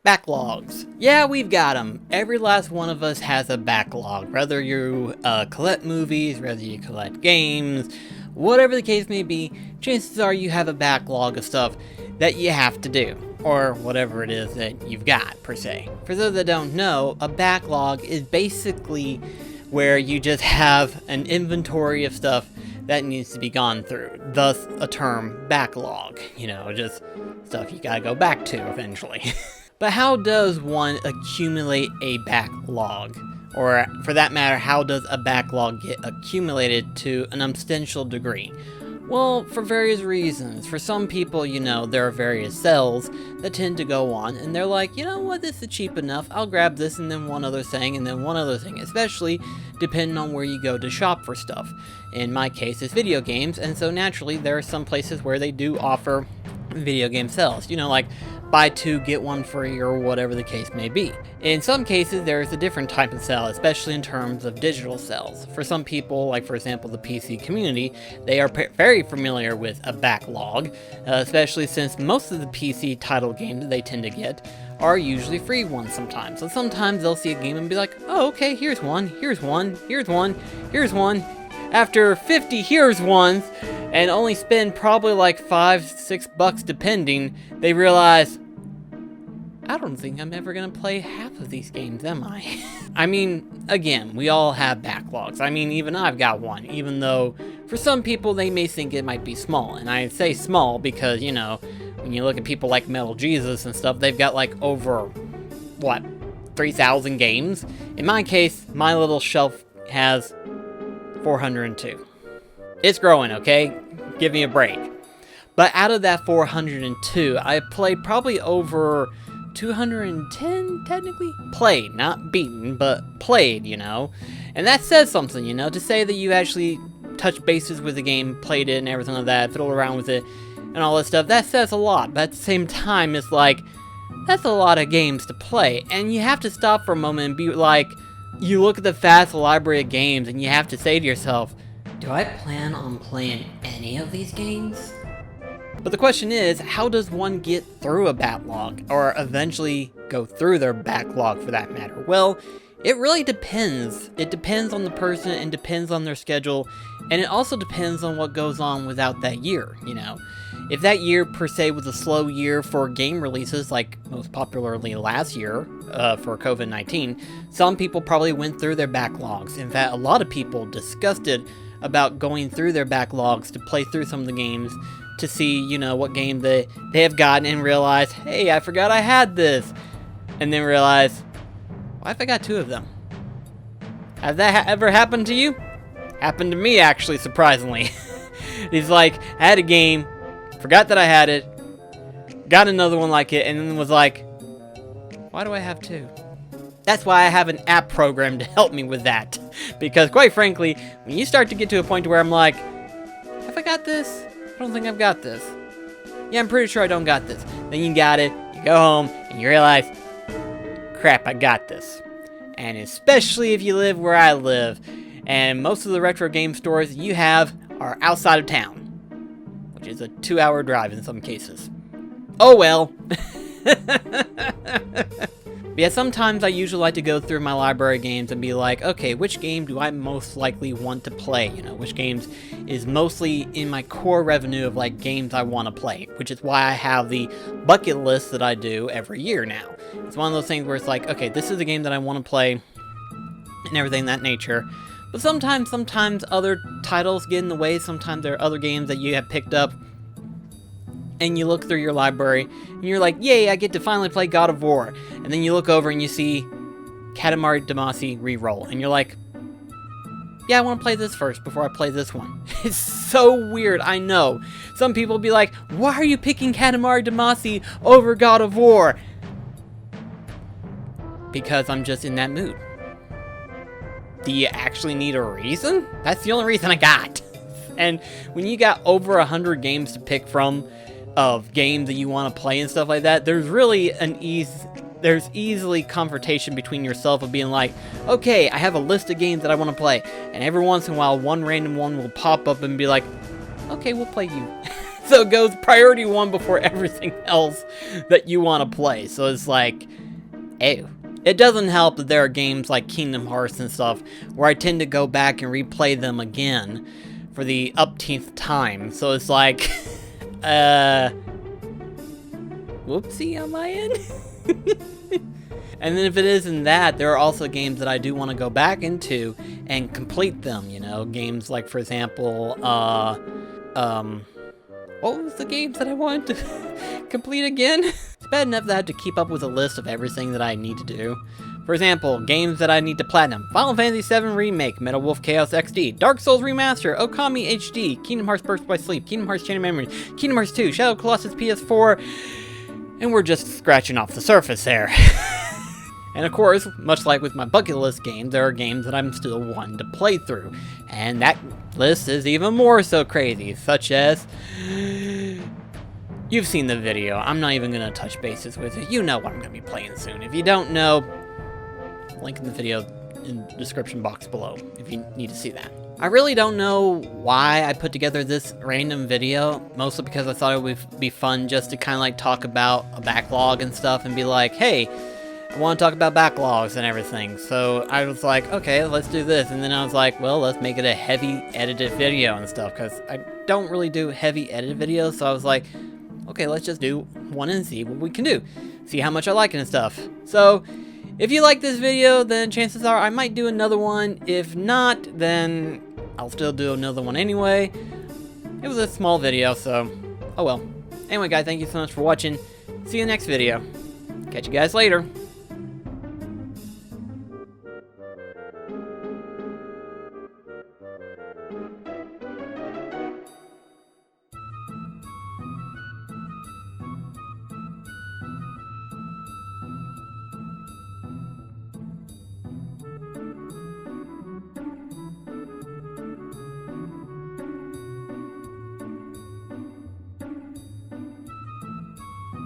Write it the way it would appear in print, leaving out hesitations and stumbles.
Backlogs. Yeah, we've got them. Every last one of us has a backlog. Whether you collect movies, whether you collect games, whatever the case may be, chances are you have a backlog of stuff that you have to do. Or whatever it is that you've got, per se. For those that don't know, a backlog is basically where you just have an inventory of stuff that needs to be gone through. Thus, a term backlog. You know, just stuff you gotta go back to eventually. But how does one accumulate a backlog? Or, for that matter, how does a backlog get accumulated to an substantial degree? Well, for various reasons. For some people, you know, there are various sales that tend to go on, and they're like, you know what, this is cheap enough, I'll grab this, and then one other thing, and then one other thing, especially depending on where you go to shop for stuff. In my case, it's video games, and so naturally, there are some places where they do offer video game sales. You know, like, buy two, get one free, or whatever the case may be. In some cases, there is a different type of sale, especially in terms of digital sales. For some people, like for example the PC community, they are very familiar with a backlog, especially since most of the PC title games that they tend to get are usually free ones sometimes. So sometimes they'll see a game and be like, oh, okay, here's one, here's one, here's one, here's one. After 50 here's ones, and only spend probably like $5-6 depending, they realize, I don't think I'm ever gonna play half of these games, am I? I mean, again, we all have backlogs. I mean, even I've got one, even though for some people they may think it might be small. And I say small because, you know, when you look at people like Metal Jesus and stuff, they've got like over, what, 3,000 games? In my case, my little shelf has 402. It's growing, okay? Give me a break. But out of that 402, I played probably over 210, technically? Played, not beaten, but played, you know? And that says something, you know? To say that you actually touched bases with the game, played it and everything like that, fiddled around with it, and all that stuff, that says a lot. But at the same time, it's like, that's a lot of games to play. And you have to stop for a moment and be like, you look at the vast library of games and you have to say to yourself, do I plan on playing any of these games? But the question is, how does one get through a backlog, or eventually go through their backlog for that matter? Well, it really depends. It depends on the person and depends on their schedule, and it also depends on what goes on without that year, you know? If that year per se was a slow year for game releases, like most popularly last year for COVID-19, some people probably went through their backlogs. In fact, a lot of people disgusted about going through their backlogs to play through some of the games to see, you know, what game they have gotten and realize, hey, I forgot I had this. And then realize, why have I got two of them? Has that ever happened to you? Happened to me, actually, surprisingly. He's like, I had a game, forgot that I had it, got another one like it, and then was like, why do I have two? That's why I have an app program to help me with that. Because quite frankly, when you start to get to a point where I'm like, have I got this? I don't think I've got this. Yeah, I'm pretty sure I don't got this. Then you got it, you go home, and you realize, crap, I got this. And especially if you live where I live, and most of the retro game stores you have are outside of town, which is a 2-hour drive in some cases. Oh well. Yeah, sometimes I usually like to go through my library games and be like, okay, which game do I most likely want to play? You know, which games is mostly in my core revenue of like games I want to play, which is why I have the bucket list that I do every year now. It's one of those things where it's like, okay, this is the game that I want to play and everything of that nature. But sometimes other titles get in the way. Sometimes there are other games that you have picked up and you look through your library, and you're like, yay, I get to finally play God of War. And then you look over and you see Katamari Damacy Reroll, and you're like, yeah, I want to play this first before I play this one. It's so weird, I know. Some people be like, why are you picking Katamari Damacy over God of War? Because I'm just in that mood. Do you actually need a reason? That's the only reason I got. And when you got over 100 games to pick from, of games that you want to play and stuff like that, there's really there's easily confrontation between yourself of being like, okay, I have a list of games that I want to play, and every once in a while one random one will pop up and be like, okay, we'll play you. So it goes priority 1 before everything else that you want to play. So it's like, ew. It doesn't help that there are games like Kingdom Hearts and stuff where I tend to go back and replay them again for the upteenth time. So it's like, whoopsie on my end. And then if it isn't that, there are also games that I do want to go back into and complete them, you know? Games like, for example, what was the games that I wanted to complete again? It's bad enough that I have to keep up with a list of everything that I need to do. For example, games that I need to platinum: Final Fantasy VII Remake, Metal Wolf Chaos XD, Dark Souls Remaster, Okami HD, Kingdom Hearts Burst by Sleep, Kingdom Hearts Chain of Memories, Kingdom Hearts 2, Shadow of Colossus PS4, and we're just scratching off the surface there. And of course, much like with my bucket list games, there are games that I'm still wanting to play through. And that list is even more so crazy, such as... You've seen the video. I'm not even going to touch bases with it. You know what I'm going to be playing soon. If you don't know, link in the video in the description box below if you need to see that. I really don't know why I put together this random video, mostly because I thought it would be fun just to kind of like talk about a backlog and stuff and be like, hey, I want to talk about backlogs and everything. So I was like, okay, let's do this. And then I was like, well, let's make it a heavy edited video and stuff, because I don't really do heavy edited videos. So I was like, okay, let's just do one and see what we can do. See how much I like it and stuff. So if you like this video, then chances are I might do another one. If not, then I'll still do another one anyway. It was a small video, so oh well. Anyway, guys, thank you so much for watching. See you in the next video. Catch you guys later.